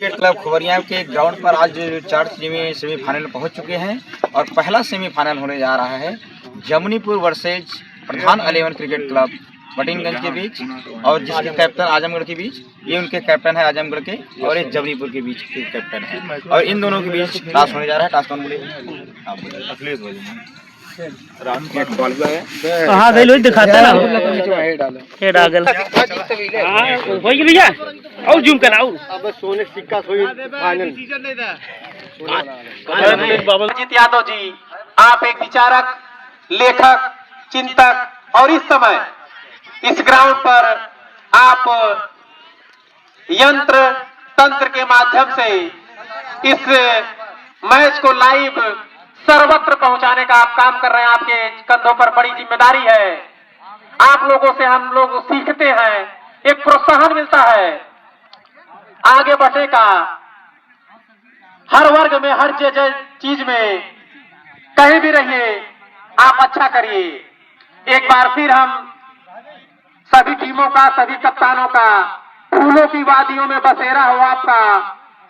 Cricket club खबरिया के ground पर आज 4 टीमें सेमीफाइनल पहुंच चुके हैं और पहला सेमीफाइनल होने जा रहा है जमुनीपुर वर्सेज प्रधान 11 क्रिकेट क्लब बटिंगगंज के बीच, और जिसके कैप्टन आजमगढ़ के बीच, ये उनके कैप्टन है आजमगढ़ के, और ये जमुनीपुर के बीच के कैप्टन है, और इन दोनों के बीच टॉस होने जा रहा है। टॉस कौन बोले? हाँ गई लोग दिखाता ना ये डागल हो गई भैया और जूम कराओ। अब सोने सिक्का सोई फाइनल अजीत यादव जी, आप एक विचारक, लेखक, चिंतक और इस समय इस ग्राउंड पर आप यंत्र तंत्र के माध्यम से इस मैच को लाइव सर्वत्र पहुंचाने का आप काम कर रहे हैं। आपके कंधों पर बड़ी जिम्मेदारी है। आप लोगों से हम लोग सीखते हैं, एक प्रोत्साहन मिलता है आगे बढ़ने का। हर वर्ग में, हर चीज में कहीं भी रहिए, आप अच्छा करिए। एक बार फिर हम सभी टीमों का, सभी कप्तानों का, फूलों की वादियों में बसेरा हो आपका,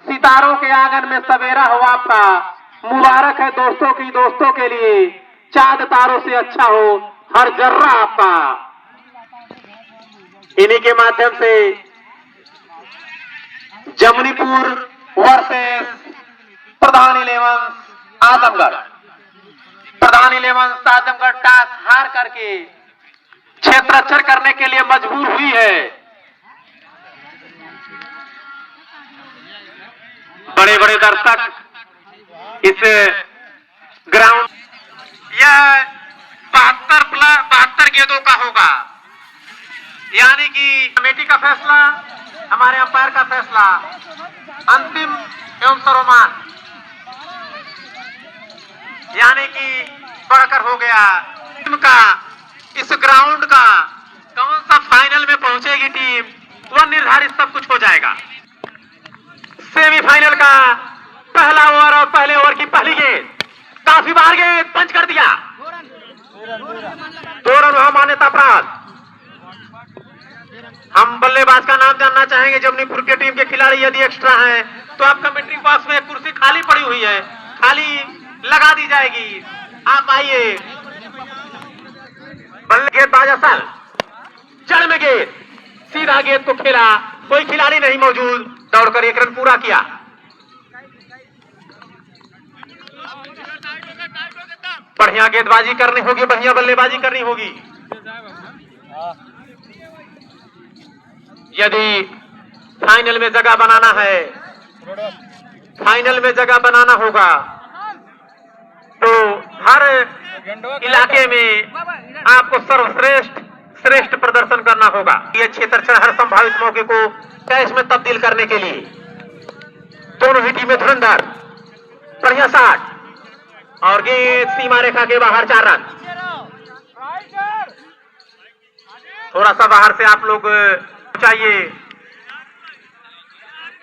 सितारों के आंगन में सवेरा हो आपका। मुबारक है दोस्तों की, दोस्तों के लिए चांद तारों से अच्छा हो हर जर्रा आपका। इन्हीं के माध्यम से जमुनीपुर वर्सेस प्रधान 11 आजमगढ़, प्रधान 11 आजमगढ़ टॉस हार करके क्षेत्राक्षर करने के लिए मजबूर हुई है। बड़े बड़े दर्शक इस ग्राउंड, यह 72 गेंदों का होगा, यानी कि कमेटी का फैसला, हमारे अंपायर का फैसला अंतिम एवं सर्वमान, यानी कि बढ़कर हो गया। टीम का, इस ग्राउंड का कौन सा फाइनल में पहुंचेगी टीम, वह निर्धारित सब कुछ हो जाएगा। सेमीफाइनल का पहला ओवर और पहले ओवर की पहली गेंद, काफी बार गेंद पंच कर दिया, 2 रन वहां मान्यता प्राप्त। हम बल्लेबाज का नाम जानना चाहेंगे। जमुनीपुर के टीम के खिलाड़ी यदि एक्स्ट्रा हैं तो आप कमेंट्री बॉक्स में कुर्सी खाली पड़ी हुई है, खाली लगा दी जाएगी, आप आइए। गेंदबाज असल जड़ में गेंद, सीधा गेंद को खेला, कोई खिलाड़ी नहीं मौजूद, दौड़कर 1 रन पूरा किया। बढ़िया गेंदबाजी करनी होगी, बढ़िया बल्लेबाजी करनी होगी। यदि फाइनल में जगह बनाना है, फाइनल में जगह बनाना होगा तो हर इलाके में आपको श्रेष्ठ प्रदर्शन करना होगा। ये क्षेत्र हर संभावित मौके को कैच में तब्दील करने के लिए दोनों ही टीमें धुरंधर, बढ़िया शॉट और गेंद सीमा रेखा के बाहर, 4 रन। थोड़ा सा बाहर से आप लोग चाहिए,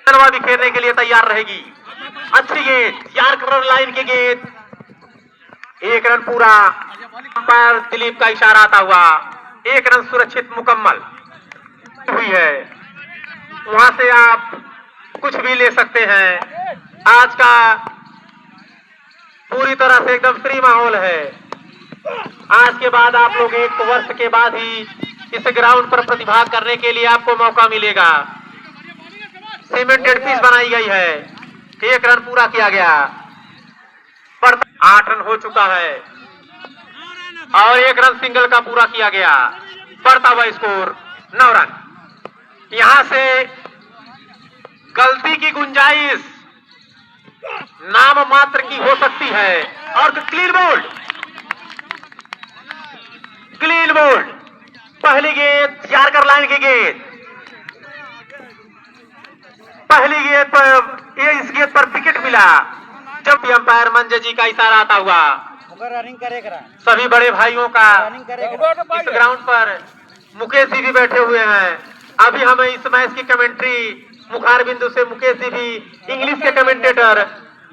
तलवा भी खेलने के लिए तैयार रहेगी। अच्छी गेंद, यार्कर लाइन की गेंद, 1 रन पूरा। अंपायर दिलीप का इशारा आता हुआ 1 रन सुरक्षित मुकम्मल हुई है। वहां से आप कुछ भी ले सकते हैं। आज का पूरी तरह से एकदम फ्री माहौल है। आज के बाद आप लोग 1 वर्ष के बाद ही इस ग्राउंड पर प्रतिभाग करने के लिए आपको मौका मिलेगा। सीमेंटेड पिच बनाई गई है, 1 रन पूरा किया गया, 8 रन हो चुका है और 1 रन सिंगल का पूरा किया गया, बढ़ता हुआ स्कोर 9 रन। यहां से गलती की गुंजाइश नाम मात्र की हो सकती है। और क्लीन बोल्ड, क्लीन बोल्ड, पहली गेंद यार्कर लाइन की गेंद, पहली गेंद पर इस गेंद पर विकेट मिला। जब भी अंपायर मंजे जी का इशारा आता हुआ, सभी बड़े भाइयों का इस ग्राउंड पर मुकेश जी भी बैठे हुए हैं। अभी हमें इस मैच की कमेंट्री मुखार बिंदु से मुकेश जी भी इंग्लिश के कमेंटेटर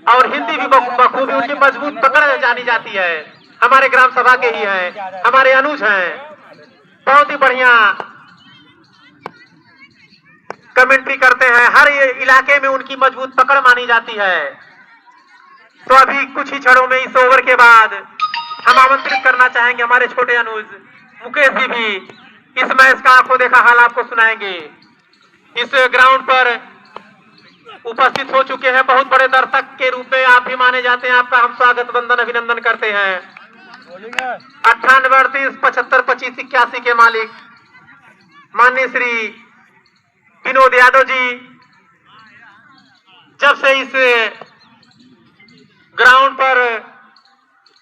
और हिंदी भी बखूबी, उनकी मजबूत पकड़ जानी जाती है। हमारे ग्राम सभा के ही हैं, हमारे अनुज हैं, बहुत ही बढ़िया कमेंट्री करते हैं, हर इलाके में उनकी मजबूत पकड़ मानी जाती है। तो अभी कुछ ही क्षणों में इस ओवर के बाद हम आमंत्रित करना चाहेंगे हमारे छोटे अनुज मुकेश जी भी इस मैच का आंखों देखा हाल आपको सुनाएंगे। इस ग्राउंड पर उपस्थित हो चुके हैं बहुत बड़े दर्शक के रूप में आप भी माने जाते हैं, आपका हम स्वागत वंदन अभिनंदन करते हैं। 98 38 75 25 81 के मालिक माननीय श्री विनोद यादव जी, जब से इस ग्राउंड पर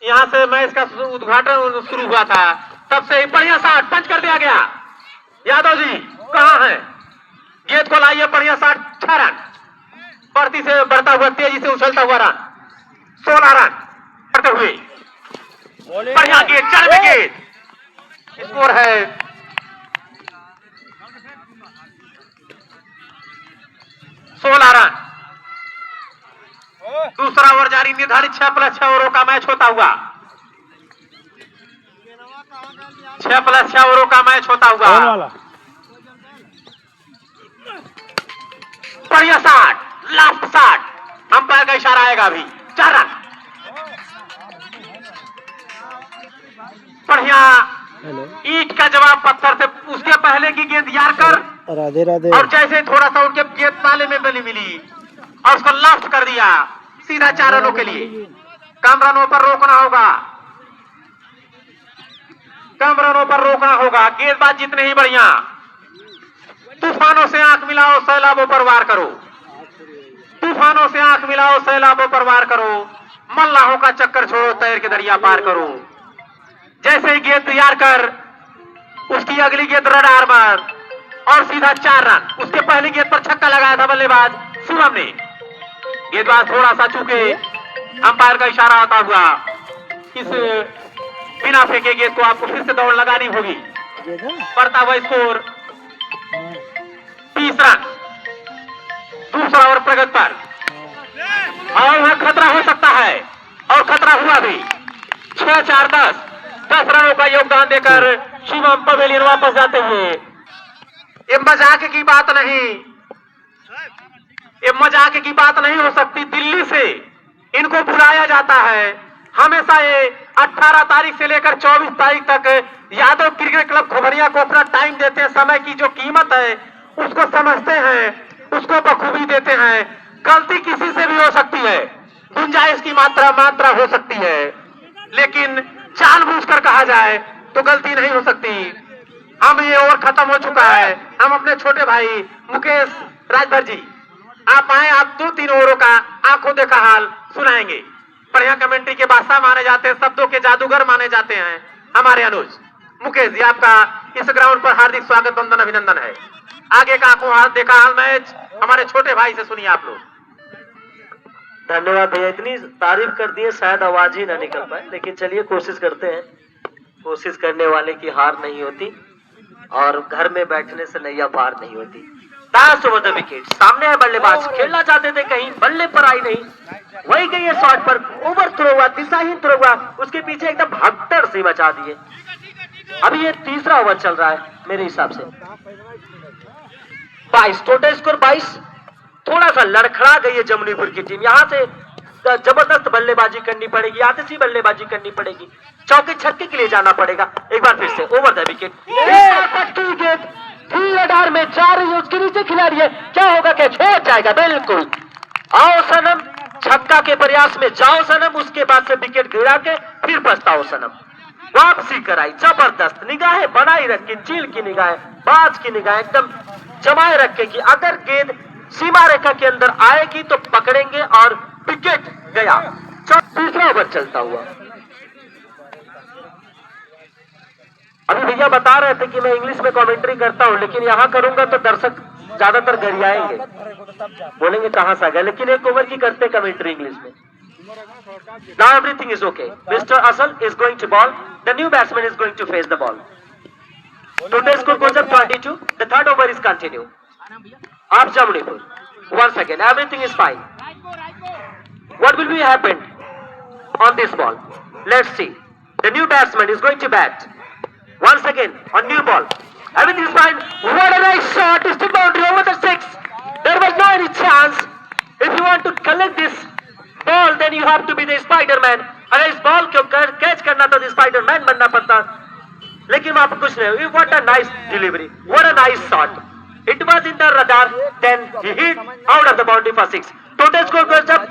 यहां से मैच का उद्घाटन शुरू हुआ था तब से बढ़िया शॉट पंच कर दिया गया। यादव जी कहां है, गेंद को लाइए, बढ़िया शॉट, 6 रन, बढ़ती से बढ़ता हुआ तेजी से उछलता हुआ रन, 16 रन करते हुए बढ़िया गेंद, 4 विकेट, स्कोर है 16 रन। दूसरा ओवर जारी, निर्धारित 6+6 ओवरों का मैच होता हुआ, 6+6 ओवरों का मैच होता हुआ। बढ़िया शॉट, लास्ट शॉट, अंपायर का इशारा आएगा अभी, 4 रन। बढ़िया ईंट का जवाब पत्थर से, उसके पहले की गेंद यारकर, राधे राधे, और जैसे थोड़ा सा उनके गेंद ताले में बनी मिली और उसको लास्ट कर दिया, सीधा 4 रनों के लिए। कम रनों पर रोकना होगा, कम रनों पर रोकना होगा। गेंदबाज जितने ही बढ़िया, तूफानों से आंख मिलाओ, सैलाबों पर वार करो, तूफानों से आंख मिलाओ, सैलाबों पर वार करो, मल्लाहों का चक्कर छोड़ो, तैर के दरिया पार करो। जैसे ही गेंद तैयार कर, उसकी अगली गेंद रेड आर्मर और सीधा 4 रन। उसके पहली गेंद पर छक्का लगाया था बल्लेबाज शिवम ने, गेंदबाज थोड़ा सा चूके, अंपायर का इशारा आता हुआ इस बिना फेंके गेंद को आपको फिर से दौड़ लगानी होगी। बढ़ता हुआ स्कोर 30 रन, दूसरा ओवर प्रगति पर, और वह खतरा हो सकता है और खतरा हुआ भी। 6-4 10 रनों का योगदान देकर शिवम पवेलियन वापस जाते हुए। ये मजाक की बात नहीं, ये मजाक की बात नहीं हो सकती। दिल्ली से इनको बुलाया जाता है हमेशा। ये 18 तारीख से लेकर 24 तारीख तक यादव क्रिकेट क्लब खोबरिया को अपना टाइम देते हैं, समय की जो कीमत है उसको समझते हैं, उसको बखूबी देते हैं। गलती किसी से भी हो सकती है, गुंजाइश की मात्रा हो सकती है, लेकिन जानबूझकर कहा जाए तो गलती नहीं हो सकती। हम ये ओवर खत्म हो चुका है, हम अपने छोटे भाई मुकेश राजभर जी आप आए, आप 2-3 ओवरों का आंखों देखा हाल सुनाएंगे। बढ़िया कमेंट्री के बादशाह माने जाते हैं, शब्दों के जादूगर माने जाते हैं हमारे अनुज मुकेश जी। आपका इस ग्राउंड पर हार्दिक स्वागत वंदन अभिनंदन है। आगे का आंखों हाथ देखा हाल मैच हमारे छोटे भाई से सुनिए आप लोग। धन्यवाद भैया, इतनी तारीफ कर दी है शायद आवाज ही ना निकल पाए, लेकिन चलिए कोशिश करते हैं। कोशिश करने वाले की हार नहीं होती और घर में बैठने से नैया पार नहीं होती। 10 ओवर द विकेट, सामने है बल्लेबाज, खेलना चाहते थे कहीं, बल्ले पर आई नहीं, वही गई है शॉट पर, ओवर थ्रो हुआ, दिशाहीन थ्रो हुआ, उसके पीछे एकदम भगदड़ से बचा दिए। अभी ये तीसरा ओवर चल रहा है मेरे हिसाब से। 22 टोटल स्कोर 22। थोड़ा सा लड़खड़ा गई है जमुनीपुर की टीम, यहाँ से जबरदस्त बल्लेबाजी करनी पड़ेगी, आतिशी बल्लेबाजी करनी पड़ेगी, चौके छक्के के लिए जाना पड़ेगा। एक बार फिर से ओवर द विकेट, रडार में जा रही है, उसके नीचे खिलाड़ी है, क्या होगा, क्या छोड़ जाएगा, बिल्कुल। आओ सनम, छक्का के प्रयास में जाओ सनम, उसके बाद से विकेट गिरा के फिर पछताओ सनम। वापसी कराई, जबरदस्त निगाहें बनाई रखी, चील की निगाहें, बाज की निगाहें एकदम जमाए रखे कि अगर गेंद सीमा रेखा के अंदर आएगी तो पकड़ेंगे, और विकेट गया। तीसरा ओवर चलता हुआ। अभी भैया बता रहे थे कि मैं इंग्लिश में कमेंट्री करता हूं, लेकिन यहां करूंगा तो दर्शक ज्यादातर गरियाएंगे, बोलेंगे कहां से आ गया, लेकिन एक ओवर की करते कमेंट्री इंग्लिश में। Now everything is okay. Mr. Asal is going to ball. The new batsman is going to face the ball. Total score goes up 22. The third over is continue. Up Jammunipur. Once again, everything is fine. What will be happen on this ball? Let's see. The new batsman is going to bat. Once again, on new ball. Everything is fine. What a nice shot. Distant boundary over the 6. There was no any chance. If you want to collect this ball, then you have to be the Spider-Man. अगर इस ball को catch करना तो Spiderman बनना पड़ता, लेकिन वहां पर कुछ नहीं। What a nice delivery. What a nice shot. It was in the radar. Then he hit out of the boundary for 6. Total score goes up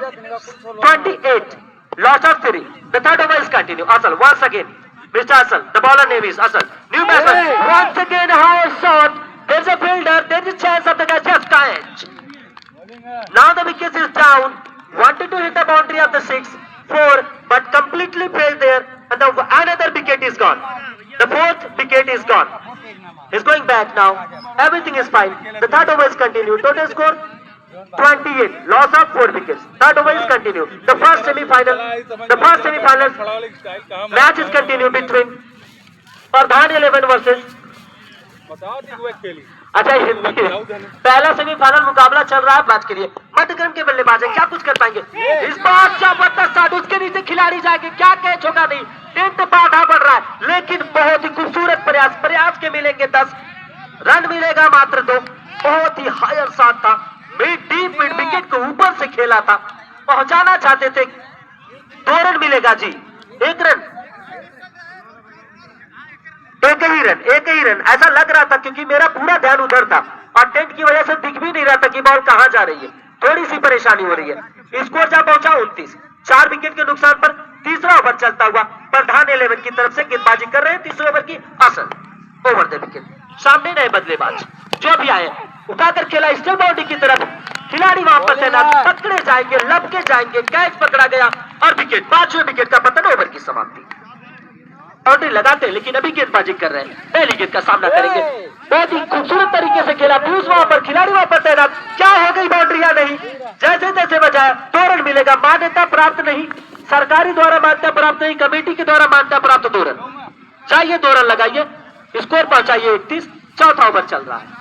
28. Loss of 3. The third over is continue. Asal once again. Mr. Asal, the bowler name is Asal. New batsman. Once again, high shot. There's a fielder. There's a chance of the guy just catch. Now the wicket is down. Wanted to hit the boundary of the 6, 4, but completely failed there. And another wicket is gone. The fourth wicket is gone. He's going back now. Everything is fine. The third over is continued. Total score 28. Loss of 4 wickets. Third over is continued. The first semi-final match is continued between Pradhan 11 versus अच्छा ये पहला semifinal मुकाबला चल रहा है match के लिए। मध्यक्रम के बल्लेबाज क्या कुछ कर पाएंगे इस बार? जबरदस्त शॉट, उसके नीचे खिलाड़ी जाएंगे, क्या कैच होगा नहीं। 10 बाधा बढ़ रहा है, लेकिन बहुत ही खूबसूरत प्रयास के मिलेंगे 10 रन, मिलेगा मात्र 2। बहुत ही हायर शॉट था, डीप मिड विकेट को ऊपर से खेला था, पहुंचाना चाहते थे। 2 रन मिलेगा जी, 1 रन, एक ही रन ऐसा लग रहा था, क्योंकि मेरा पूरा ध्यान उधर था और टेंट की वजह से दिख भी नहीं रहा था कि बॉल कहां जा रही है। थोड़ी सी परेशानी हो रही है। स्कोर जा पहुंचा 29। 4 विकेट के नुकसान पर तीसरा ओवर चलता हुआ प्रधान 11 की तरफ से गेंदबाजी कर रहे हैं। तीसरे ओवर की असल ओवर द विकेट। सामने नए बल्लेबाज जो भी आए, उठाकर खेला स्टेल बाउंड्री की तरफ, खिलाड़ी वहां पर तैनात, पकड़े जाएंगे, लपके जाएंगे, कैच पकड़ा गया और विकेट। 5वें विकेट का पतन, ओवर की समाप्ति। बाउंड्री लगाते हैं, लेकिन अभी गेंदबाजी कर रहे हैं, पहली गेंद का सामना करेंगे। बहुत ही खूबसूरत तरीके से खेला, ब्यूज वहां पर, खिलाड़ी वहां पर तैनात, क्या हो गई बाउंड्री या नहीं, जैसे तैसे बजाया। 2 रन मिलेगा, मान्यता प्राप्त नहीं, सरकारी द्वारा मान्यता प्राप्त नहीं, कमेटी के द्वारा मान्यता प्राप्त 2 रन। चाहिए 2 रन लगाइए, स्कोर पहुंचाइए 31। चौथा ओवर चल रहा है,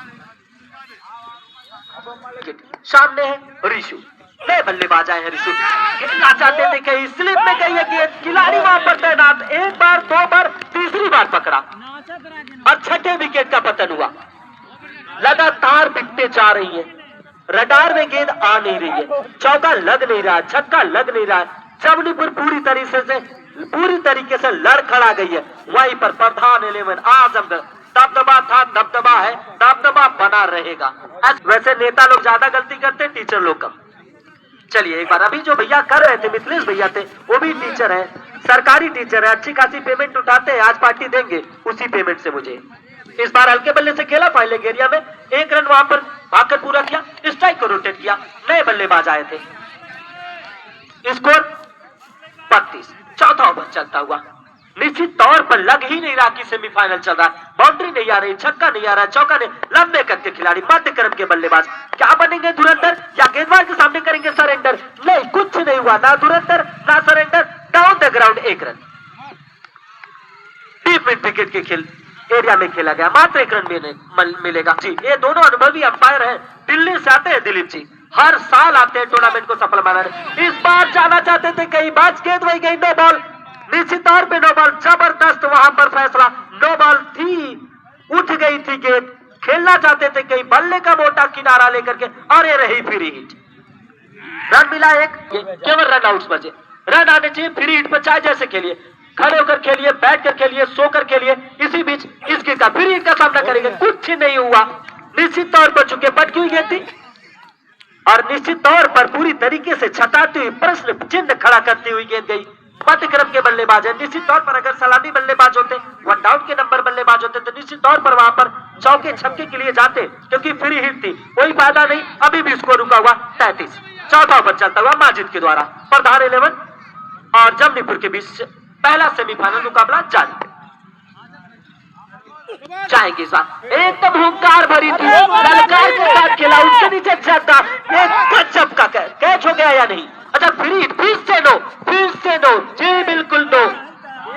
सामने है ऋषु, नए बल्लेबाज आए हैं ऋषु, खेलना चाहते थे, कहीं स्लिप में गई है गेंद, खिलाड़ी वहां पर तैनात, 1 बार 2 बार, तीसरी बार पकड़ा और 6ठे विकेट का पतन हुआ। लगातार विकेटें जा रही है, रडार में गेंद आ नहीं रही है, चौका लग नहीं रहा, छक्का लग नहीं रहा है। जमनीपुर पूरी तरीके से लड़ खड़ा गई है। वहीं पर प्रधान 11 आजमगढ़, दबदबा था, दबदबा है, दबदबा बना रहेगा। वैसे नेता लोग ज्यादा गलती करते, टीचर लोग कम। चलिए एक बार, अभी जो भैया कर रहे थे, मिथिलेश भैया थे, वो भी टीचर है, सरकारी टीचर है, अच्छी खासी पेमेंट उठाते हैं, आज पार्टी देंगे उसी पेमेंट से मुझे। इस बार हल्के बल्ले से खेला, पहले एरिया में 1 रन वहां पर भागकर पूरा किया, स्ट्राइक को रोटेट किया, नए बल्लेबाज आए थे। स्कोर 32। चौथा ओवर चलता हुआ, निश्चित तौर पर लग ही नहीं रहा कि सेमीफाइनल चल रहा है। बाउंड्री नहीं आ रही, छक्का नहीं आ रहा, चौका नहीं, लंबे करके खिलाड़ी, मध्य क्रम के बल्लेबाज क्या बनेंगे, धुरंधर या गेंदबाज के सामने करेंगे सरेंडर? नहीं, कुछ नहीं हुआ, ना धुरंधर ना surrender, down the ground 1 run. Deep mid wicket के खेल एरिया में खेला गया, मात्र 1 रन मिलेगा जी। ये दोनों अनुभवी अंपायर हैं, दिल्ली से आते हैं दिलीप जी, हर साल आते हैं टूर्नामेंट को सफल बनाने। इस बार जाना चाहते थे, कहीं बाज गेंद वही गई, नो बॉल, निश्चित तौर पे नो बॉल। जबरदस्त वहां पर फैसला, नो बॉल थी, उठ गई थी गेंद, खेलना चाहते थे कहीं बल्ले का मोटा किनारा लेकर के, और ये रही फ्री हिट। रन मिला 1, केवल रन आउट्स बचे, रन आने चाहिए फ्री हिट पर, चाहे जैसे खेलिए, खड़े होकर खेलिए, बैठ कर खेलिए, सोकर खेलिए। इसी बीच इसके का फ्री हिट का सामना करेंगे, कुछ नहीं हुआ, निश्चित तौर पर चुके पटकी हुई गेंद थी और निश्चित तौर पर पूरी तरीके से छटाती हुई, प्रश्न चिन्ह खड़ा करती हुई गेंद गई। मध्य क्रम के बल्लेबाज है, निश्चित तौर पर अगर सलामी बल्लेबाज होते, 1 डाउन के नंबर बल्लेबाज होते, तो निश्चित तौर पर वहां पर चौके छक्के के लिए जाते, क्योंकि फ्री हिट थी, कोई फायदा नहीं। अभी भी स्कोर रुका हुआ 33। चौथा ओवर चलता हुआ माजिद के द्वारा, प्रधान 11 और जमनीपुर के बीच पहला सेमीफाइनल मुकाबला जारी। जाएंगे इस बार, एकदम हुंकार भरी थी, ललकार के साथ खेला, उसके नीचे जद्दा, एक गजब का कैच हो गया या नहीं? अच्छा, फ्री हिट, फिर से नो जी, बिल्कुल नो,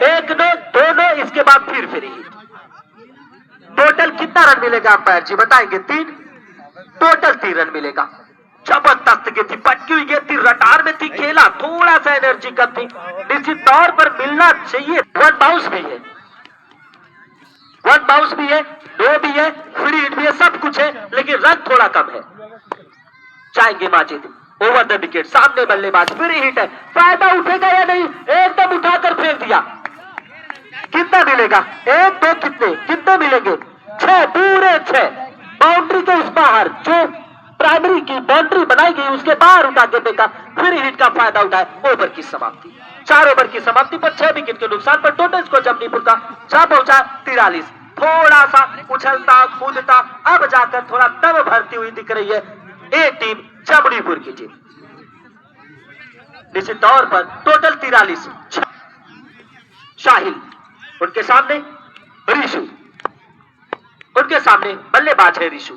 1 नो, 2 नो, इसके बाद फिर फ्री हिट। टोटल कितना रन मिलेगा अंपायर जी बताएंगे? 3, टोटल 3 रन मिलेगा। जबरदस्त गेंद थी, पटकी हुई गेंद थी, रडार में थी, खेला, थोड़ा सा एनर्जी कम थी, निश्चित तौर पर मिलना चाहिए। 1 बाउंस भी है, 1 बाउंस भी है, 2 भी है, फ्री हिट भी है, सब कुछ है, लेकिन रन थोड़ा कम है। जाएंगे माजिद ओवर द विकेट, सामने बल्लेबाज, फ्री हिट है, फायदा उठेगा या नहीं, एकदम उठाकर फेंक दिया। कितना मिलेगा? 1 2 कितने मिलेंगे? 6, पूरे 6। बाउंड्री के उस बाहर जो प्राइमरी की बाउंड्री बनाई गई उसके बाहर उठा के फेंका, फ्री हिट का फायदा उठाया। ओवर की समाप्ति, 4 ओवर की समाप्ति पर 6 विकेट के नुकसान पर टोटल स्कोर जमनीपुर का जा पहुंचा 43। थोड़ा सा उछलता कूदता अब जाकर थोड़ा दम भरती हुई दिख रही है ए टीम जमनीपुर की टीम। निश्चित तौर पर टोटल 43। शाहिल, उनके सामने ऋषु, उनके सामने बल्लेबाज है ऋषु।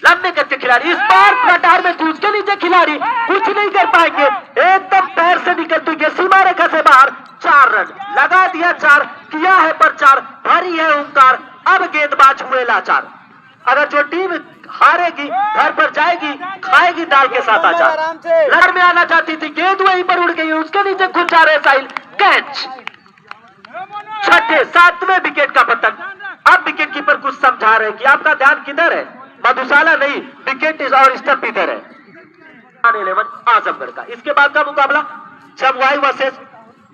लंबे करके खिलाड़ी, इस बार कटार में कूद के नीचे खिलाड़ी कुछ नहीं कर पाएंगे, एकदम पैर से निकलती हुई सीमा रेखा से बाहर। 4 रन लगा दिया, 4 किया है पर 4 भरी है ओंकार। अब गेंदबाज हुए लाचार, अगर जो टीम हारेगी घर पर जाएगी, खाएगी दाल के साथ अचार। लड़ में आना चाहती थी, गेंद वहीं पर उड़ गई, उसके नीचे खुद जा रहे साहिल, कैच। 6ठे 7वें विकेट का पतन। अब विकेट कीपर कुछ समझा रहे कि आपका ध्यान किधर है, मधुशाला नहीं, विकेट और स्टंप इधर है। 11 आजमगढ़ का। इसके बाद का मुकाबला Jamwai versus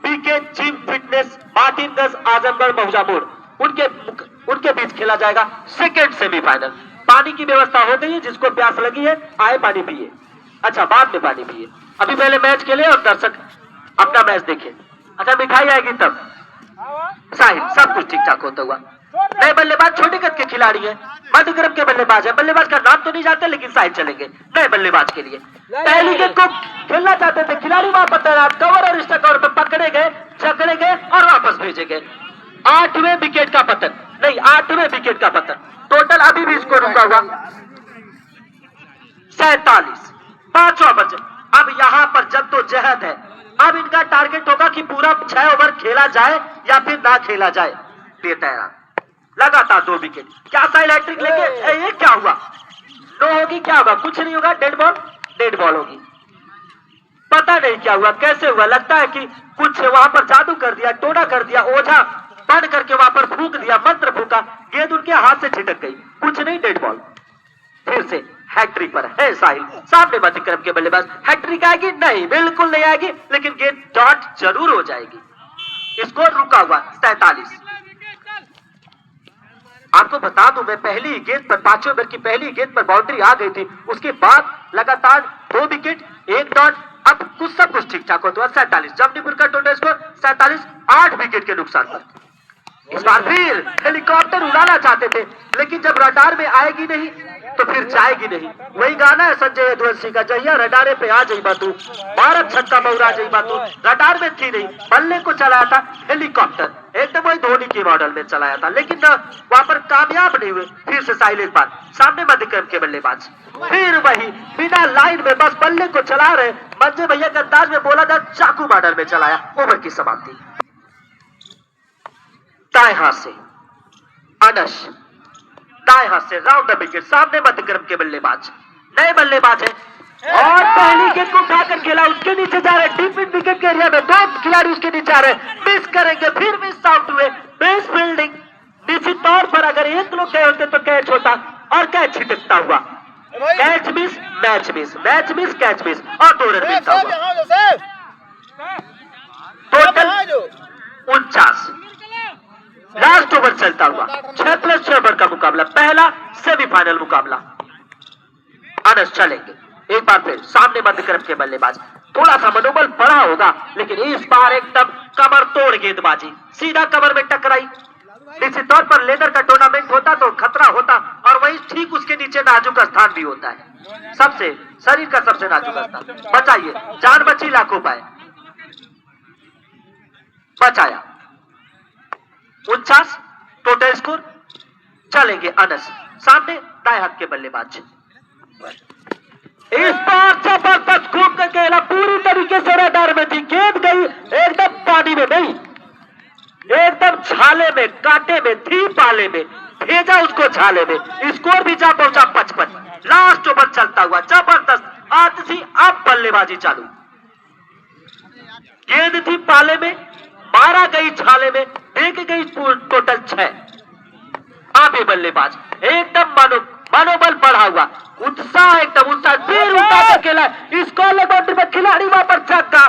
BK gym fitness Martinganj Azamgarh Mahujapur, उनके बीच खेला जाएगा सेकेंड सेमीफाइनल। पानी की व्यवस्था हो गई है, जिसको प्यास लगी है आए पानी पिए। अच्छा, बाद में पानी पिए, अभी पहले मैच खेले और दर्शक अपना मैच देखे। अच्छा, मिठाई आएगी तब। साहिल, सब कुछ ठीक ठाक होता हुआ। नए बल्लेबाज छोटे कद के खिलाड़ी है, मध्यक्रम के बल्लेबाज है। बल्लेबाज का नाम तो नहीं जानते, लेकिन साहिल चलेंगे नए बल्लेबाज के लिए। पहली गेंद को खेलना चाहते थे खिलाड़ी, वहां पर तैनात, कवर और स्टक कवर पर पकड़े गए, जकड़े गए और वापस भेजे गए। 8वें विकेट का पतन, नहीं 8वें विकेट का पतन। टोटल अभी भी स्कोर रुका हुआ 47। 5वां ओवर। अब यहां पर जद्दोजहद है। अब इनका टारगेट होगा कि पूरा 6 ओवर खेला जाए या फिर ना खेला जाए। तैयार, लगातार 2 विकेट। क्या साहिल हैट्रिक लेके? ये क्या हुआ? नो होगी, क्या होगा? कुछ नहीं होगा, डेड बॉल होगी। पता नहीं क्या हुआ, कैसे हुआ, लगता है कि कुछ वहां पर जादू कर दिया, टोना कर दिया, ओझा बंद करके वहां पर फूंक दिया, मंत्र फूका, गेंद उनके हाथ से छिटक गई। कुछ नहीं, डेड बॉल। फिर से हैट्रिक पर है साहिल, सामने मध्यक्रम के बल्लेबाज। हैट्रिक आएगी? नहीं, बिल्कुल नहीं आएगी, लेकिन गेंद डॉट जरूर हो जाएगी। स्कोर रुका हुआ 47। आपको बता दूं, मैं पहली गेंद पर 5वें ओवर की पहली गेंद पर बाउंड्री आ गई थी, उसके बाद लगातार 2 विकेट 1 डॉट। अब कुछ सब कुछ ठीक ठाक होता है। 47 जमनीपुर का टोटल स्कोर 47, 8 विकेट के नुकसान पर। इस बार फिर हेलीकॉप्टर उड़ाना चाहते थे, लेकिन जब रडार में आएगी नहीं तो फिर जाएगी नहीं। वही गाना है संजय यदुवंशी का, जहिया रडारे पे आ जाई बातू, भारत छक्का मौरा जाई बातू। रडार में थी नहीं, बल्ले को चलाया था हेलीकॉप्टर, एकदम वही धोनी के मॉडल में चलाया था, लेकिन वहां पर कामयाब नहीं हुए। फिर से साहिल एक बार सामने मध्यक्रम के बल्लेबाज, फिर वही बिना लाइन में बस बल्ले को चला रहे। मंजे भैया के अंदाज में बोला जाए चाकू मॉडल में चलाया। ओवर की समाप्ति। दाएं हाथ से अनस, दाएं हाथ से राउंड द विकेट, सामने मध्यक्रम के बल्लेबाज, नए बल्लेबाज है और पहली गेंद को उठाकर खेला, उसके नीचे जा रहे डीप इन विकेट के एरिया में 2 खिलाड़ी उसके नीचे आ रहे, मिस करेंगे, फिर मिस आउट हुए। बेस फील्डिंग, निश्चित तौर पर अगर 1 लोग गए होते तो कैच होता और कैच छिटकता हुआ। Catch miss, match miss, match miss, catch miss और 2 रन मिलता हुआ। टोटल 49। लास्ट ओवर चलता हुआ 6+6 ओवर का मुकाबला, पहला सेमीफाइनल मुकाबला। अनस चलेंगे एक बार फिर सामने मध्यक्रम के बल्लेबाज। थोड़ा सा मनोबल बढ़ा होगा, लेकिन इस बार एकदम कमर तोड़ गेंदबाजी, सीधा कमर में टकराई। निश्चित तौर पर लेदर का टूर्नामेंट होता तो खतरा होता, और वही ठीक उसके नीचे नाजुक स्थान भी होता है, सबसे शरीर का सबसे नाजुक स्थान। बचाइए, जान बची लाखों पाए, बचाया। 49 टोटल स्कोर। चलेंगे अनस, सामने दाएं हाथ के बल्लेबाज। इस बार जबरदस्त घूम कर खेला, पूरी तरीके से रडार में थी, गेंद गई एकदम पानी में नहीं, एकदम छाले में, कांटे में थी, पाले में भेजा उसको छाले में। स्कोर भी जा पहुंचा 55। लास्ट ओवर चलता हुआ जबरदस्त आतिशी। अब बल्लेबाजी चालू, गेंद थी पाले में, मारा गई छाले में, देख गई टोटल 6। आगे बल्लेबाज एकदम मनोबल बढ़ा हुआ, उत्साह एकदम उत्साह, फिर उठा के खेला, इस कॉर्नर बाउंड्री में खिलाड़ी वहां पर छक्का,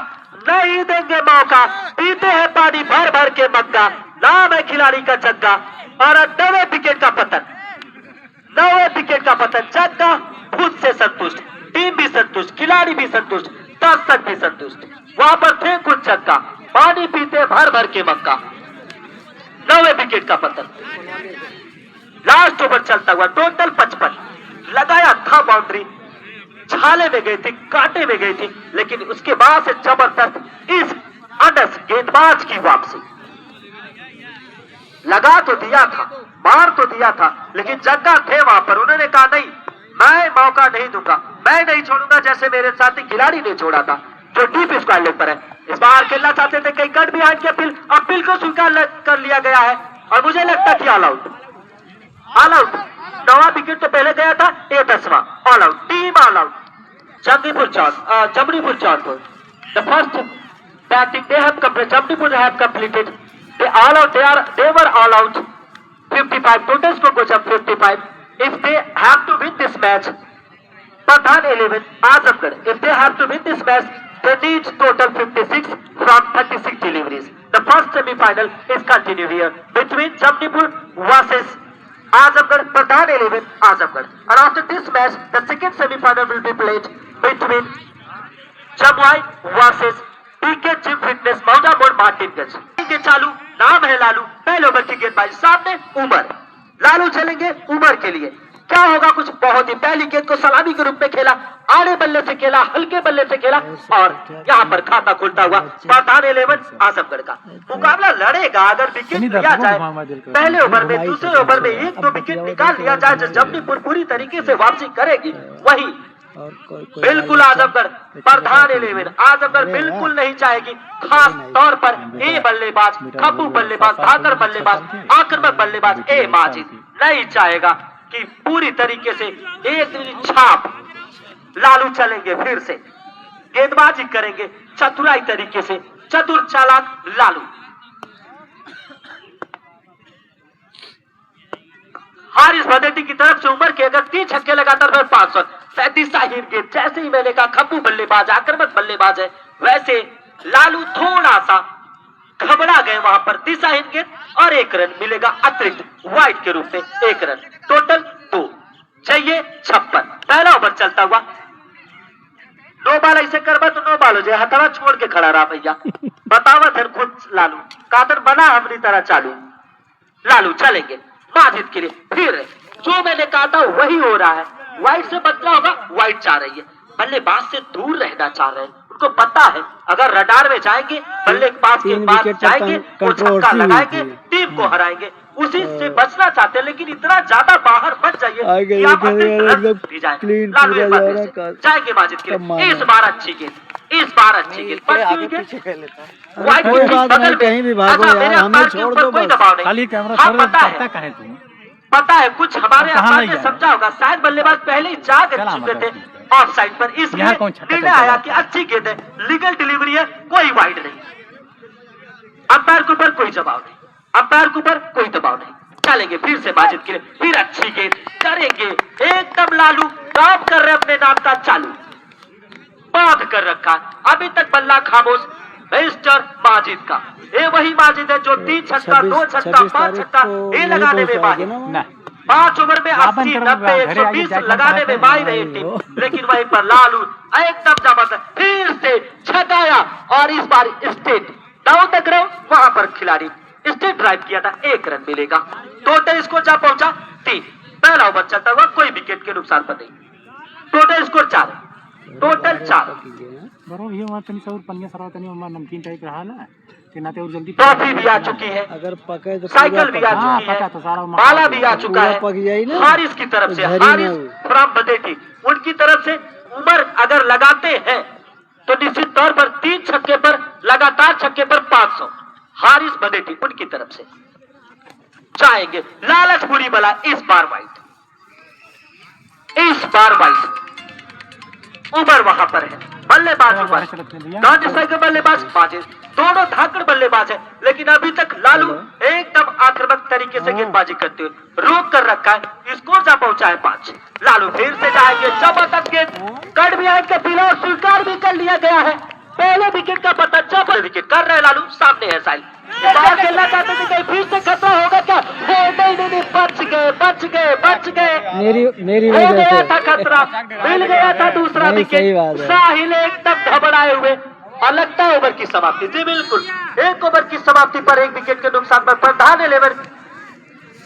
नहीं देंगे मौका, पीते हैं पानी भर भर के मग्गा, नाम है खिलाड़ी का जग्गा। और 9वें विकेट का पतन, 9वें विकेट का पतन, जग्गा खुद से संतुष्ट, टीम भी संतुष्ट, खिलाड़ी भी संतुष्ट, दर्शक भी संतुष्ट, वहां पर थे कुछ छक्का, पानी पीते भर भर के मग्गा। 9वें विकेट का पतन, लास्ट ओवर चलता हुआ, टोटल 55 लगाया था बाउंड्री, छाले में गई थी, कांटे में गई थी, लेकिन उसके बाद से जबरदस्त इस अडस गेंदबाज की वापसी, लगा तो दिया था, मार तो दिया था, लेकिन जग्गा थे वहां पर, उन्होंने कहा नहीं, मैं मौका नहीं दूंगा, मैं नहीं छोड़ूंगा, जैसे मेरे साथी खिलाड़ी ने छोड़ा था जो डीप स्क्वायर लेग पर है। इस बार खेलना चाहते थे, कई कट भी आए के अपील को स्वीकार कर लिया गया है, और मुझे लगता कि ऑल आउट, ऑल आउट, 9वां विकेट तो पहले गया था, ये 10वां all out, team all out. Jamnipur Jaunpur, the first batting they have completed, Jamnipur have completed, they all out, they were all out, 55, total score goes up 55. If they have to win this match, Pradhan 11, Azamgarh, if they have to win this match, they need total 56 from 36 deliveries. The first semi-final is continued here between Jamnipur versus Azamgarh, Pradhan 11, Azamgarh. And after this match, the second semi-final will be played between Jamwai versus PK Gym Fitness, मौजा मोड़ मार्टिनगंज। गेंद चालू, नाम है लालू, पहले over की गेंदबाजी, सामने उमर, लालू चलेंगे उमर के लिए, क्या होगा कुछ बहुत ही, पहली गेंद को सलामी के रूप में खेला, आड़े बल्ले से खेला, हल्के बल्ले से खेला, और यहाँ पर खाता खुलता हुआ पठान 11 आजमगढ़ का मुकाबला लड़ेगा। अगर विकेट लिया जाए पहले ओवर में, दूसरे ओवर में 1-2 विकेट निकाल लिया जाए, जो जमनीपुर पूरी तरीके से वापसी करेगी, वही बिल्कुल आजमगढ़, प्रधान 11 आजमगढ़ बिल्कुल नहीं चाहेगी, खास तौर पर ए बल्लेबाज, खब्बू बल्लेबाज, धाकर बल्लेबाज, आक्रामक बल्लेबाज ए माजिद नहीं चाहेगा कि पूरी तरीके से एक छाप लालू चलेंगे, फिर से गेंदबाजी करेंगे चतुराई तरीके से, चतुर चालाक लालू। हारिस भदेटी की तरफ से उमर के अगर 3 छक्के लगातार 500, 35 शाहीन गेंद, जैसे ही मैंने कहा खब्बू बल्लेबाज, आक्रामक बल्लेबाज है, वैसे लालू थोड़ा सा घबरा गए वहां पर, दिशाहीन गेंद और 1 रन मिलेगा अतिरिक्त वाइड के रूप में, 1 रन, टोटल 2 चाहिए 56। पहला ओवर चलता हुआ, 9 बाल ऐसे करवा तो 9 बाल हो जाए, हथड़ा छोड़ के खड़ा रहा भैया, बतावा धन खुद लालू, कादर बना हमारी तरह चालू, लालू चलेंगे माजिद के लिए, फिर जो मैंने कहा था वही हो रहा है, वाइड से बदला होगा, वाइड चाह रही है, बल्लेबाज से दूर रहना चाह रहे हैं, उनको पता है अगर रडार में जाएंगे, बल्लेबाज के पास जाएंगे, वो छक्का लगाएंगे, टीम को हराएंगे, उसी से बचना चाहते हैं, लेकिन इतना ज्यादा बाहर मत जाइए कि आप जाएंगे माजिद के लिए। इस बार अच्छी गेंद, इस बार अच्छी गेंद, वाइड बगल में, मेरे अंपायर के ऊपर कोई दबाव नहीं, पता है कुछ हमारे अंपायर ने समझा होगा, शायद बल्लेबाज पहले ही जा चुके थे ऑफ साइड पर, इसलिए निर्णय आया कि अच्छी गेंद है, लीगल डिलीवरी है, कोई वाइड नहीं, अंपायर के ऊपर कोई जवाब नहीं, अंपायर के ऊपर कोई दबाव नहीं, चलेंगे फिर से माजिद के लिए, फिर अच्छी गेंद करेंगे, एकदम लालू काम कर रहे अपने नाम का चालू, बांध कर रखा, अभी तक बल्ला खामोश मिस्टर माजिद का, ये वही माजिद है जो 3 छक्का, 2 छक्का, 5 छक्का ये लगाने में माहिर, 5 ओवर में 80, 90, 120 लगाने में माहिर है टीम, लेकिन वहीं पर लालू एकदम जबरदस्त फिर से छकाया, और इस बार स्टेट डाउन द ग्राउंड, वहां पर खिलाड़ी स्टेट ड्राइव किया था, 1 रन मिलेगा, टोटल स्कोर जा पहुंचा 3। पहला ओवर चलता हुआ, कोई विकेट के नुकसान पर नहीं, टोटल स्कोर 4, टोटल 4। ट्रॉफी भी आ चुकी है, साइकिल भी आ चुकी है, माला भी आ चुका है, हारिस की तरफ से, हारिस फ्रॉम बदेटी, उनकी तरफ से उमर अगर लगाते हैं तो निश्चित तौर पर 3 छक्के पर, लगातार छक्के पर 500, हारिस बदेटी उनकी तरफ से चाहेंगे, लालच बुरी बला, इस बार वाइड, इस बार वाइड, उमर वहां पर है, बल्लेबाज उमर, नॉन डिसाइडेड बल्लेबाज माजिद, दोनों धाकड़ बल्लेबाज है, लेकिन अभी तक लालू एकदम आक्रामक तरीके से गेंदबाजी करते हुए रोक कर रखा है। स्कोर जा पहुंचा है 5। लालू फिर से जाएंगे, जबरदस्त गेंद कट भी आएंगे, फिलहाल स्वीकार भी कर लिया गया है। पहले विकेट का पता, जब विकेट कर रहे हैं लालू, सामने है साहिल, बाहर खेलना चाहते थे, कहीं फिर से खतरा होगा क्या? नहीं, बच गए। मेरी हो गया था खतरा, मिल गया था दूसरा विकेट। साहिल एकदम घबराए हुए और लगता है ओवर की समाप्ति। जी बिल्कुल, एक ओवर की समाप्ति पर 1 विकेट के नुकसान पर प्रधान 11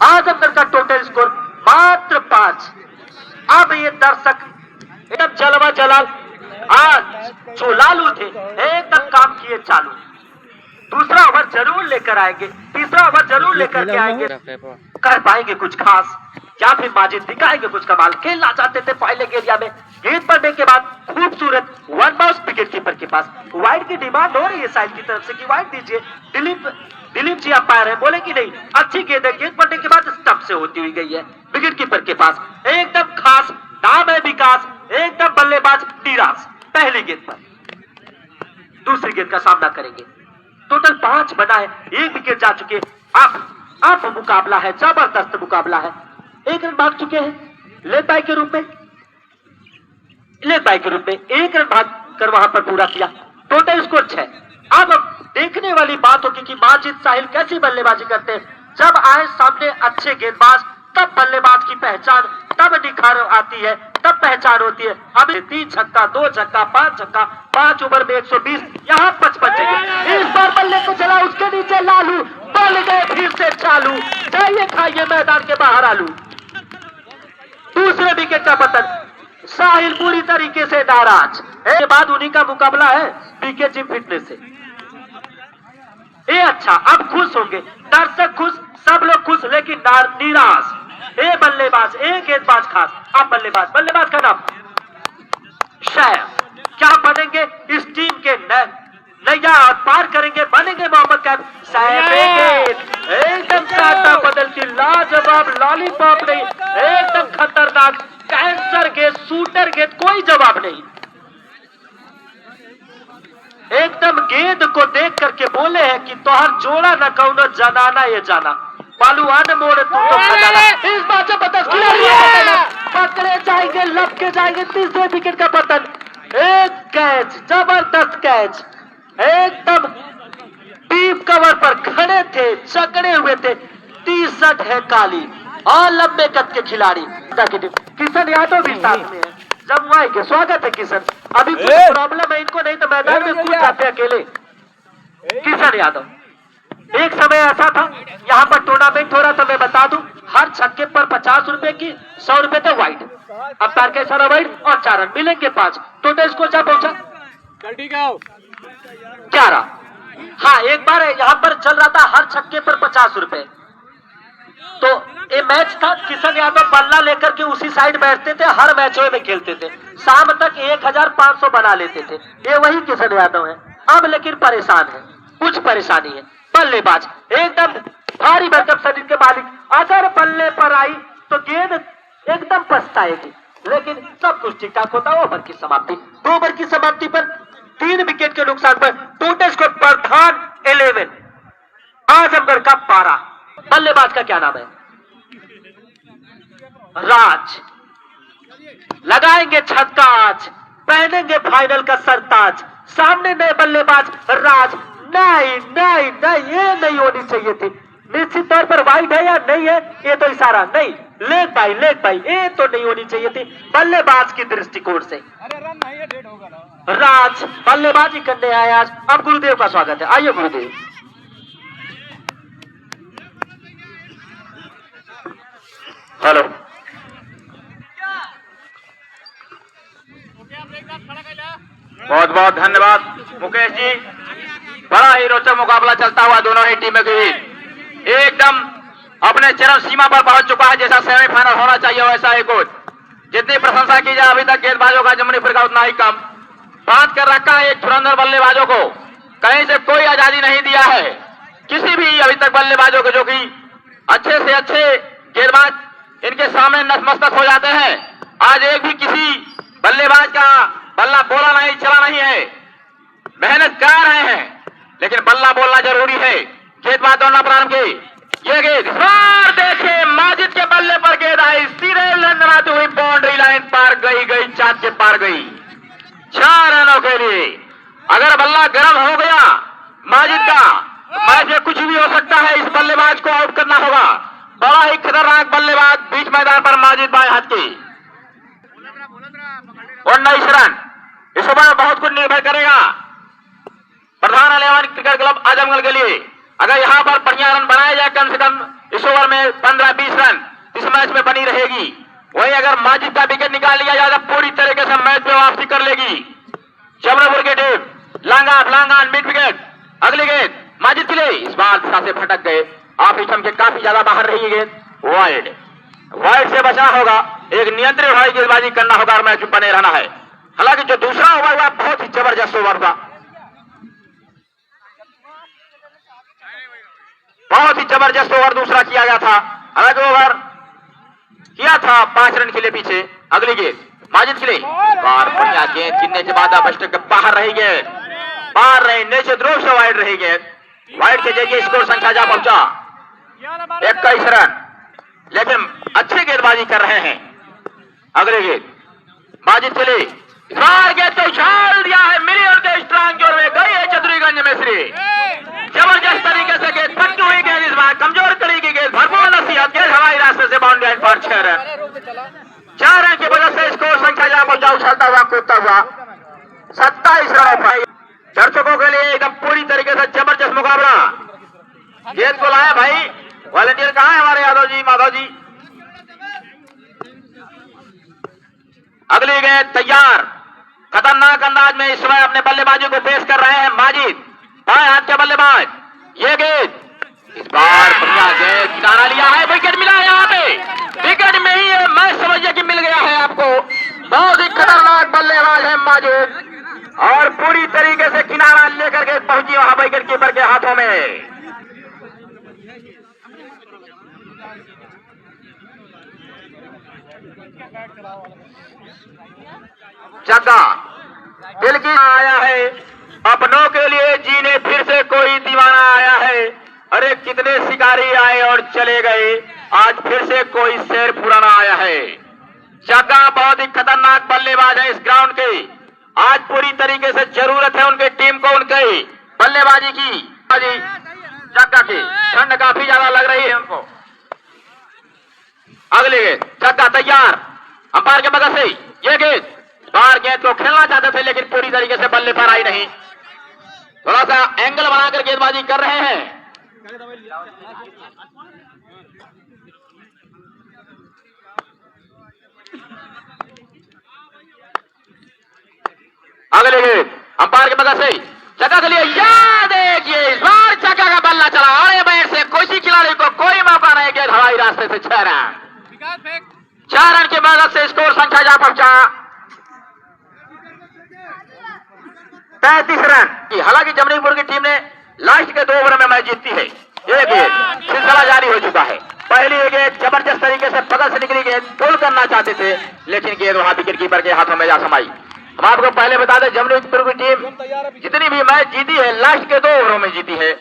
आजमगढ़ का टोटल स्कोर मात्र 5। अब ये दर्शक एकदम जलवा जलाल, आज जो लालू थे एकदम काम किए चालू। दूसरा ओवर जरूर लेकर आएंगे, तीसरा ओवर जरूर लेकर के आएंगे। कर पाएंगे कुछ खास या फिर माजिद दिखाएंगे कुछ कमाल? खेलना चाहते थे पहले एरिया में, गेंद पड़ने के बाद खूबसूरत 1 बाउंस विकेट कीपर के पास। वाइड की डिमांड हो रही है साइड की तरफ से कि वाइड दीजिए। दिलीप जी अंपायर है, बोले कि नहीं अच्छी गेंद है, गेंद पड़ने के बाद स्टंप से होती हुई गई है विकेट कीपर के पास। एकदम खास नाम है विकास, एकदम बल्लेबाज नीराज। पहली गेंद पर दूसरी गेंद का सामना करेंगे। टोटल 5 बना है, 1 विकेट जा चुके। अब मुकाबला है, जबरदस्त मुकाबला है। 1 रन भाग चुके हैं लेग बाय के रूप में, 1 रन भाग कर वहां पर पूरा किया। Total score 6। अब देखने वाली बात होगी कि माजिद साहिल कैसी बल्लेबाजी करते हैं। जब आए सामने अच्छे गेंदबाज, तब बल्लेबाज की पहचान, तब निखार आती है, तब पहचान होती है। अब 3 छक्का, 2 छक्का, 5 छक्का, 5 ओवर में 120, यहाँ 55 छक्के। इस बार बल्ले को चला, उसके नीचे लालू, बल गए फिर से चालू। जाइए खाइए मैदान के बाहर आलू। दूसरे विकेट का पतन, साहिल पूरी तरीके से नाराज। इसके बाद उन्हीं का मुकाबला है पीके जिम फिटनेस से। ये अच्छा, अब खुश होंगे दर्शक, खुश, सब लोग खुश, लेकिन निराश। ए बल्लेबाज, ए गेंदबाज खास। अब बल्लेबाज का नाम शायद क्या बनेंगे इस टीम के नैया पार करेंगे, बनेंगे मोहम्मद कैफ साहब। एकदम साधा बदल की लाजवाब लॉलीपॉप नहीं, एकदम खतरनाक कैंसर गेंद, शूटर गेंद, कोई जवाब नहीं। एकदम गेंद को देख करके बोले हैं कि तोहर जोड़ा न कौनो जनाना ये जाना, बालूआन मोड़ तू तो खजाना। इस बार जबरदस्त पकड़े जाएंगे, लपके जाएंगे। तीसरे विकेट का पतन, एक कैच, जबरदस्त कैच, एकदम डीप कवर पर खड़े थे, जकड़े हुए थे। टी-शर्ट है काली और लंबे कद के खिलाड़ी किशन यादव भी साथ में है। जमुआई के स्वागत है किशन। अभी कुछ प्रॉब्लम है इनको, नहीं तो मैदान में कूद जाते अकेले। किशन यादव, एक समय ऐसा था यहाँ पर टूर्नामेंट हो रहा था, मैं बता दूं, हर छक्के पर 50 रुपए की 100 रुपए थे वाइड। अब तार के सारा वाइड और 4 रन मिलेंगे 5। टोटल स्कोर क्या पहुंचा? 11। हाँ, एक बार यहाँ पर चल रहा था हर छक्के पर 50 रुपए। तो ये मैच था, किशन यादव बल्ला लेकर के उसी साइड बैठते थे, हर मैचों में खेलते थे, शाम तक 1500 बना लेते थे। ये वही किशन यादव है। अब लेकिन परेशान है, कुछ परेशानी है। बल्लेबाज एकदम भारी भरकम शरीर के मालिक, अगर बल्ले पर आई तो गेंद एकदम पछताएगी, लेकिन सब कुछ ठीक ठाक होता है। ओवर की समाप्ति, 2 ओवर की समाप्ति पर 3 विकेट के नुकसान पर टोटल स्कोर प्रधान 11 आजमगढ़ का 12। बल्लेबाज का क्या नाम है? राज। लगाएंगे छक्का आज, पहनेंगे फाइनल का सरताज। सामने नए बल्लेबाज राज। नहीं, ये नहीं होनी चाहिए थी। निश्चित तौर पर वाइड है या नहीं है, ये तो इशारा नहीं। लेग बाई, ये तो नहीं होनी चाहिए थी बल्लेबाज की दृष्टिकोण से। राज बल्लेबाजी करने आए आज। अब गुरुदेव का स्वागत है, आइए गुरुदेव। हेलो, बहुत बहुत धन्यवाद मुकेश जी। बड़ा ही रोचक मुकाबला चलता हुआ दोनों ही टीमों के बीच एकदम अपने चरम सीमा पर पहुंच चुका है। जैसा सेमीफाइनल होना चाहिए वैसा ही कुछ। जितनी प्रशंसा की जाए अभी तक गेंदबाजों का जमुनीपुर का उतना ही कम। बात कर रखा है एक धुरंधर बल्लेबाजों को, कहीं से कोई आजादी नहीं दिया है किसी भी अभी तक बल्लेबाजों को, जो कि अच्छे से अच्छे गेंदबाज इनके सामने नतमस्तक हो जाते हैं। आज एक भी किसी बल्लेबाज का बल्ला बोला नहीं, चला नहीं है। मेहनत कर रहे हैं, लेकिन बल्ला बोलना जरूरी है। गेंदबाज दौड़ना प्रारंभ की। ये गेंद इस बार देखिए माजिद के बल्ले पर गेंद आई, सीधे लंदनाती हुई बाउंड्री लाइन पार गई चांद के पार गई। 4 रनों के लिए। अगर बल्ला गर्म हो गया माजिद का, मैच में कुछ भी हो सकता है। इस बल्लेबाज को आउट करना होगा। बड़ा ही खतरनाक बल्लेबाज बीच मैदान पर माजिद बाएं हाथ की। 19 रन। इस ओवर में बहुत कुछ निर्भर करेगा प्रधान अलेवन क्रिकेट क्लब आजमगढ़ के लिए। अगर यहां पर बढ़िया रन बनाए जाए, कम से कम इस ओवर में 15-20 रन इस मैच में बनी रहेगी। वहीं अगर माजिद का विकेट निकाल लिया जाए तो पूरी तरीके से मैच में वापसी कर लेगी जमनापुर की टीम। लांगा मिड विकेट। अगली गेंद माजिद के लिए, इस बार दिशा से भटक गए। आप इस के काफी ज्यादा बाहर रही गेंद। वाइड से बचना होगा। एक नियंत्रित भाई गेंदबाजी करना होगा और मैच में बने रहना है। हालांकि जो दूसरा ओवर हुआ बहुत ही जबरदस्त ओवर था, बहुत ही जबरदस्त ओवर दूसरा किया गया था। हालांकि ओवर किया था 5 रन के लिए पीछे। अगली गेंद माजिद के लिए, बार बढ़िया गेंद गिनने के बाद अब बाहर रही गेंद, बाहर रही नीचे ध्रुव से वाइड रही गेंद। वाइड के जरिए स्कोर संख्या जा पहुंचा 21 रन, लेकिन अच्छी गेंदबाजी कर रहे हैं। अगले गेंद माजिद के लिए, इस बार गेंद को उछाल दिया है, मिली उनके स्ट्रांग जोर में गई है चतुरीगंज में श्री। जबरदस्त तरीके से गेंद पट्टी हुई गेंद, इस बार कमजोर कड़ी की गेंद, भरपूर नसीहत, गेंद हवाई रास्ते से बाउंड्री लाइन पर 6 रन। 4 रन की वजह से स्कोर संख्या जा पहुंचा उछलता हुआ कूदता हुआ 27 रनों पर। दर्शकों के लिए एकदम पूरी तरीके से जबरदस्त मुकाबला। गेंद को लाया भाई, वॉलंटियर कहां है हमारे यादव जी, माधव जी। अगली गेंद तैयार। खतरनाक अंदाज में इस समय अपने बल्लेबाजी को पेश कर रहे हैं माजिद, बाएं हाथ के बल्लेबाज। ये गेंद इस बार बढ़िया गेंद, किनारा लिया है, विकेट मिला है। यहाँ पे विकेट में ही है, मैं समझिए कि मिल गया है आपको। बहुत ही खतरनाक बल्लेबाज है माजिद और पूरी तरीके से किनारा लेकर के पहुंची वहां विकेट कीपर के हाथों में। जगह दिल की आया है, अपनों के लिए जीने फिर से कोई दीवाना आया है। अरे कितने शिकारी आए और चले गए, आज फिर से कोई शेर पुराना आया है। जगह बहुत ही खतरनाक बल्लेबाज है इस ग्राउंड के। आज पूरी तरीके से जरूरत है उनके टीम को उनके बल्लेबाजी की। जगह की ठंड काफी ज्यादा लग रही है उनको। अगले गेंद जगह तैयार, अंपायर के मदद से ये गेंद, बाहर गेंद को खेलना चाहते थे लेकिन पूरी तरीके से बल्ले पर आई नहीं। थोड़ा सा एंगल बनाकर गेंदबाजी कर रहे हैं। अगले गेंद अंपायर की मदद से जगह के लिए, याद देखिए इस बार जगह का बल्ला चला और बैट से किसी खिलाड़ी को कोई मौका नहीं। गेंद हवाई रास्ते से 6 रन। 4 रन की मदद से स्कोर संख्या जा पहुंचा 35 रन। हालांकि जमनीपुर की टीम ने लास्ट के 2 ओवर में मैच जीती है। ये गेंद सिलसिला जारी हो चुका है। पहली गेंद जबरदस्त तरीके से बगल से निकली गेंद, गोल करना चाहते थे लेकिन गेंद वहां विकेट कीपर के हाथों में जा समाई। हम आपको पहले बता दें जमनीपुर की टीम जितनी भी मैच जीती है लास्ट के 2 ओवरों में जीती है।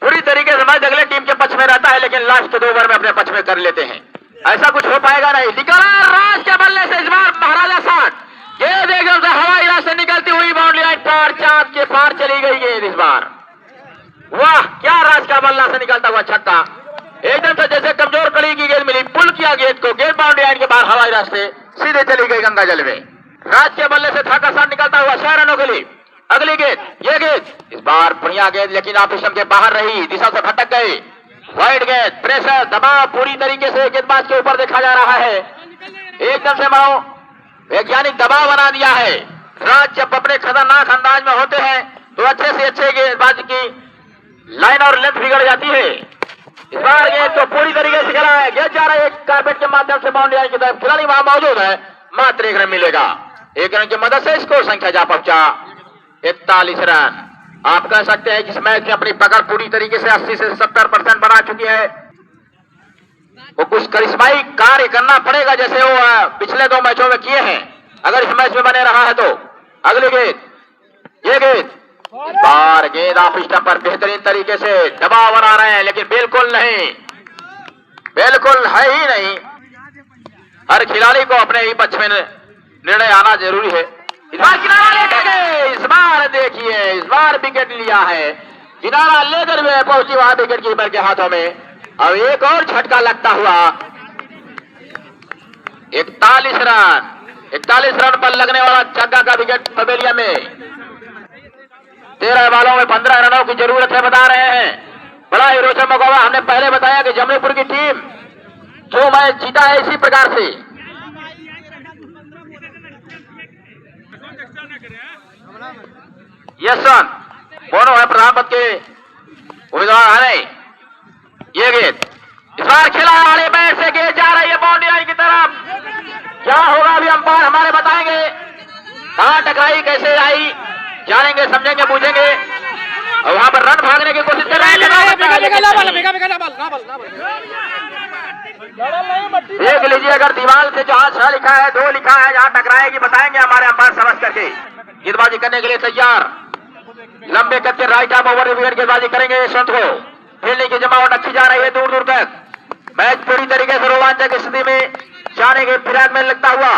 पूरी तरीके से मैच अगले टीम के पक्ष में रहता है लेकिन लास्ट के 2 ओवर में अपने पक्ष में कर लेते हैं। ऐसा कुछ हो पाएगा नहीं। निकाला राज के बल्ले से इस बार महाराजा साठ, गेंद एकदम से हवाई रास्ते निकलती हुई बाउंड्री लाइन पार, चांद के पार चली गई गेंद इस बार। वाह क्या राज का बल्ला से निकलता हुआ छक्का, एकदम से जैसे कमजोर कड़ी की गेंद मिली, पुल किया गेंद को, गेंद बाउंड्री लाइन के बाहर हवाई रास्ते सीधे चली गई गंगा जल में। राज के बल्ले से था का साथ निकलता हुआ 6 रनों के लिए। अगली गेंद, ये गेंद इस बार बढ़िया गेंद लेकिन आप इस के बाहर रही, दिशा से भटक गई। वाइड गेंद, प्रेशर दबाव पूरी तरीके से गेंदबाज के ऊपर देखा जा रहा है। एकदम से माओ वैज्ञानिक दबाव बना दिया है। राज जब अपने खतरनाक अंदाज में होते हैं तो अच्छे से अच्छे गेंदबाज की लाइन और लेंथ बिगड़ जाती है। इस बार गेंद तो पूरी तरीके से खेला है, गेंद जा रहा है कार्पेट के माध्यम से बाउंड्री लाइन की तरफ, खिलाड़ी वहां मौजूद है, मात्र 1 रन मिलेगा। 1 रन की मदद से स्कोर संख्या जा पहुंचा 41 रन। आप कह सकते हैं कि इस मैच में अपनी पकड़ पूरी तरीके से 80 से 70% बना चुकी है। वो कुछ करिश्माई कार्य करना पड़ेगा जैसे वो पिछले 2 मैचों में किए हैं, अगर इस मैच में बने रहा है तो। अगली गेंद, ये गेंद इस बार गेंद ऑफ स्टंप पर बेहतरीन तरीके से दबाव बना रहे हैं, लेकिन बिल्कुल नहीं, बिल्कुल है ही नहीं। हर खिलाड़ी को अपने ही पक्ष में निर्णय आना जरूरी है। इस बार किनारा लेकर गए, इस बार देखिए, इस बार विकेट लिया है, किनारा लेकर वे पहुंची वहां विकेट कीपर के हाथों में। अब एक और झटका लगता हुआ 41 रन पर लगने वाला छक्का का विकेट पवेलियन में। 13 बालों में 15 रनों की जरूरत है, बता रहे हैं। बड़ा ही रोचक मुकाबला। हमने पहले बताया कि जमनीपुर की टीम जो मैच जीता है इसी प्रकार से। यशवंत दोनों है प्रधान पद के उम्मीदवार है। ये गेंद इस बार खेला वाले बैट से गेंद जा रही है बाउंड्री लाइन की तरफ। क्या होगा अभी अंपायर हमारे बताएंगे। कहां टकराई, कैसे आई, जानेंगे, समझेंगे, पूछेंगे। और वहां पर रन भागने की कोशिश कर रहे हैं। देख लीजिए, अगर दीवार से जहां 6 लिखा है, 2 लिखा है, जहां टकराएगी बताएंगे हमारे अंपायर समझ करके। गेंदबाजी करने के लिए तैयार, लंबे कद के राइट आर्म ओवर विकेट गेंदबाजी करेंगे यशवंत को। फील्डिंग की जमावट अच्छी जा रही है दूर दूर तक। मैच पूरी तरीके से रोमांचक स्थिति में जाने के फिराक में लगता हुआ।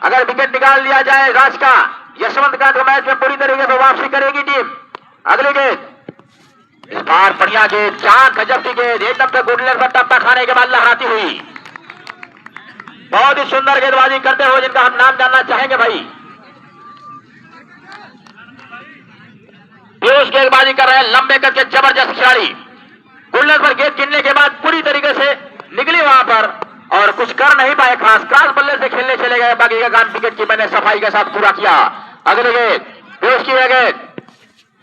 अगर विकेट निकाल लिया जाए राज का, यशवंत का, तो मैच में पूरी तरीके से वापसी करेगी टीम। अगली गेंद इस बार बढ़िया गेंद, 4 गजब की गेंद, एकदम से गुडलर पर टप्पा खाने के बाद लहराती हुई। बहुत ही सुंदर गेंदबाजी करते हुए जिनका हम नाम जानना चाहेंगे भाई। पीयूष गेंदबाजी कर रहे हैं, लंबे कद के जबरदस्त खिलाड़ी। गुडलर पर गेंद गिनने के बाद पूरी तरीके से निकली वहां पर और कुछ कर नहीं पाए खास। क्रॉस बल्ले से खेलने चले गए। बाकी का काम विकेट की मैंने सफाई के साथ पूरा किया। अगली गेंद पीयूष की गेंद,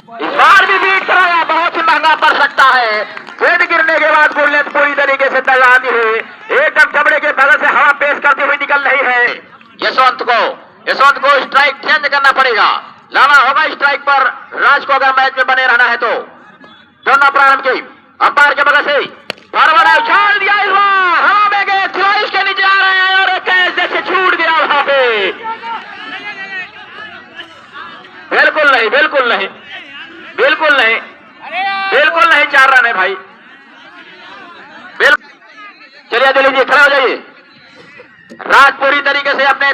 इस बार भी बीट कराया, बहुत ही महंगा पड़ सकता है। गेंद गिरने के बाद गुडलर पूरी तरीके से तैयारी हुई, एकदम चमड़े के बगल से हवा पेश करते हुए निकल रही है। यशवंत को स्ट्राइक चेंज करना पड़ेगा, लाना होगा स्ट्राइक पर राज को अगर मैच में बने रहना है तो। दोनों प्रारंभ की अंपायर के बगल से फॉरवर्ड उछाल दिया, इस बार हवा में गए, खिलाड़ी के नीचे आ रहे हैं और कैच जैसे छूट गया वहां पे। बिल्कुल नहीं, बिल्कुल नहीं, बिल्कुल नहीं, बिल्कुल नहीं, 4 रन है भाई। चलिए दे लीजिए, खड़े हो जाइए। राज पूरी तरीके से अपने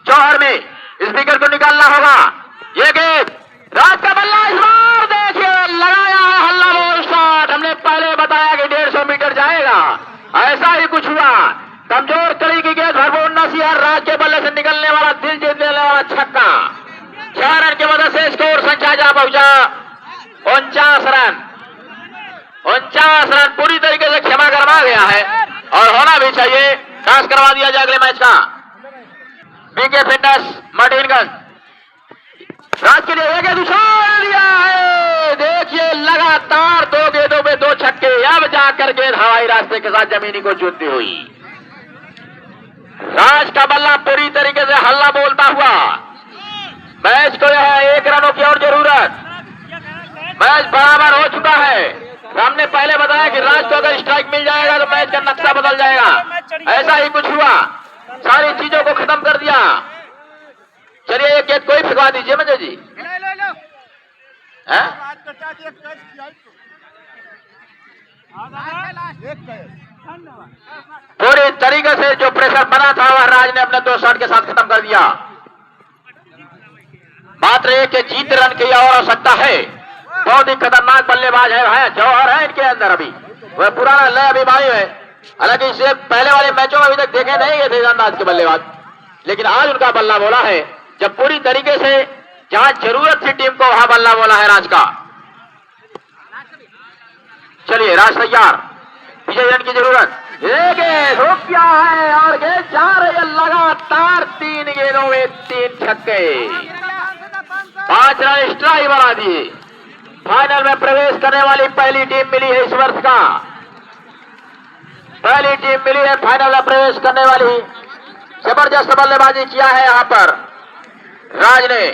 जौहर में इस विकेट को निकालना होगा। ये गेंद राज का बल्ला, इस बार देखिए लगाया है हल्ला बोल शॉट। हमने पहले बताया कि 150 मीटर जाएगा, ऐसा ही कुछ हुआ। कमजोर कड़ी की गेंद, भरपूर नसीहत, राज के बल्ले से निकलने वाला, दिल जीत लेने वाला छक्का। 4 रन की वजह से स्कोर संख्या जा पहुंचा 49 रन। 49 रन पूरी तरीके से क्षमा करवा गया है और होना भी चाहिए। टॉस करवा दिया जाए अगले मैच का। बीके फिटनेस मार्टिनगंज राज के लिए एक उछाल दिया है। देखिए लगातार 2 गेंदों में 2 छक्के। अब जाकर गेंद हवाई रास्ते के साथ जमीनी को छूती हुई। राज का बल्ला पूरी तरीके से हल्ला बोलता हुआ। मैच को यह 1 रनों की और जरूरत। मैच बराबर हो चुका है। हमने पहले बताया कि राज को अगर स्ट्राइक मिल जाएगा तो मैच का नक्शा बदल जाएगा। ऐसा ही कुछ हुआ, सारी चीजों को खत्म कर दिया। चलिए एक गेंद कोई फेंकवा दीजिए मुझे जी। पूरी तरीके से जो प्रेशर बना था वह राज ने अपने 2 शॉट के साथ खत्म कर दिया। मात्र एक जीत रन की और आवश्यकता है। बहुत ही खतरनाक बल्लेबाज है जौहर है इनके अंदर। अभी वह पुराना लय अभिमानी है। हालांकि इससे पहले वाले मैचों में अभी तक देखे नहीं गए थे अंदाज के बल्लेबाज, लेकिन आज उनका बल्ला बोला है जब पूरी तरीके से जहां जरूरत थी टीम को वहां बल्ला बोला है राज का। चलिए राज तैयार, विजय रन की जरूरत। रोक किया है और गेंद जा रही है लगातार 3 गेंदों में 3 छक्के। 5 रन स्ट्राइक बना दिए। फाइनल में प्रवेश करने वाली पहली टीम मिली है इस वर्ष का। पहली टीम मिली है फाइनल में प्रवेश करने वाली। जबरदस्त बल्लेबाजी किया है यहां पर राज ने।